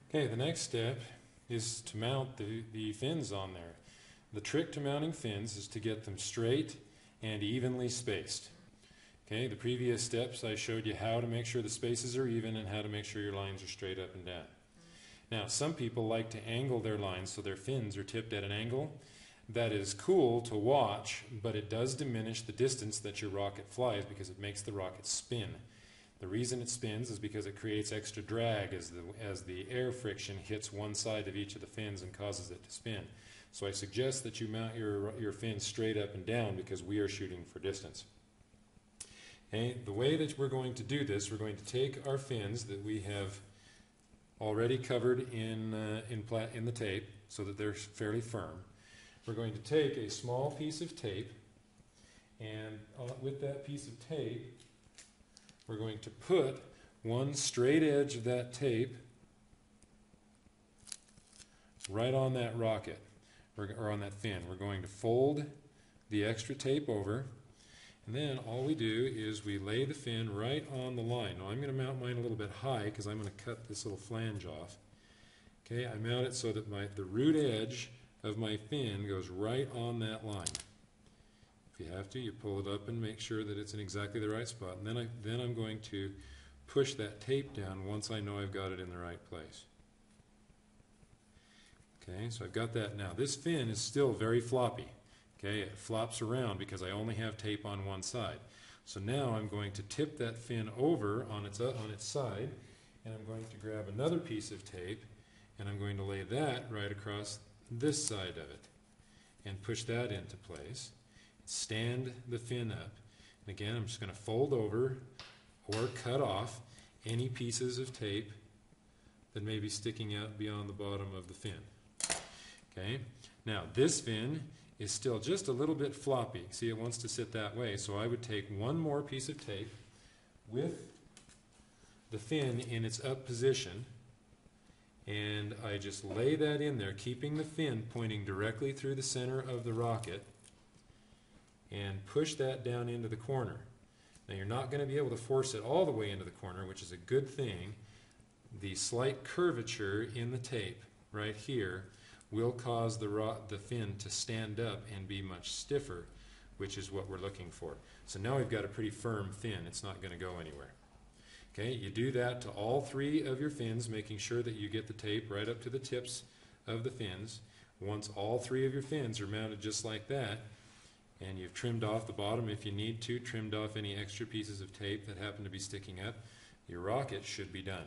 Okay, the next step is to mount the fins on there. The trick to mounting fins is to get them straight and evenly spaced. Okay, the previous steps I showed you how to make sure the spaces are even and how to make sure your lines are straight up and down. Now, some people like to angle their lines so their fins are tipped at an angle. That is cool to watch, but it does diminish the distance that your rocket flies because it makes the rocket spin. The reason it spins is because it creates extra drag as the air friction hits one side of each of the fins and causes it to spin. So I suggest that you mount your fins straight up and down because we are shooting for distance. Okay, the way that we're going to do this, we're going to take our fins that we have already covered in the tape so that they're fairly firm. We're going to take a small piece of tape, and with that piece of tape we're going to put one straight edge of that tape right on that rocket, or on that fin. We're going to fold the extra tape over, and then all we do is we lay the fin right on the line. Now I'm going to mount mine a little bit high because I'm going to cut this little flange off. Okay, I mount it so that the root edge of my fin goes right on that line. If you have to, you pull it up and make sure that it's in exactly the right spot. And then I'm going to push that tape down once I know I've got it in the right place. Okay, so I've got that now. This fin is still very floppy. Okay, it flops around because I only have tape on one side. So now I'm going to tip that fin over on its side, and I'm going to grab another piece of tape, and I'm going to lay that right across this side of it and push that into place. Stand the fin up, and again I'm just going to fold over or cut off any pieces of tape that may be sticking out beyond the bottom of the fin. Okay, now this fin is still just a little bit floppy. See, it wants to sit that way, so I would take one more piece of tape with the fin in its up position, and I just lay that in there, keeping the fin pointing directly through the center of the rocket, and push that down into the corner. Now you're not going to be able to force it all the way into the corner, which is a good thing. The slight curvature in the tape right here will cause the fin to stand up and be much stiffer, which is what we're looking for. So now we've got a pretty firm fin. It's not going to go anywhere. Okay, you do that to all three of your fins, making sure that you get the tape right up to the tips of the fins. Once all three of your fins are mounted just like that, and you've trimmed off the bottom if you need to, trimmed off any extra pieces of tape that happen to be sticking up, your rocket should be done.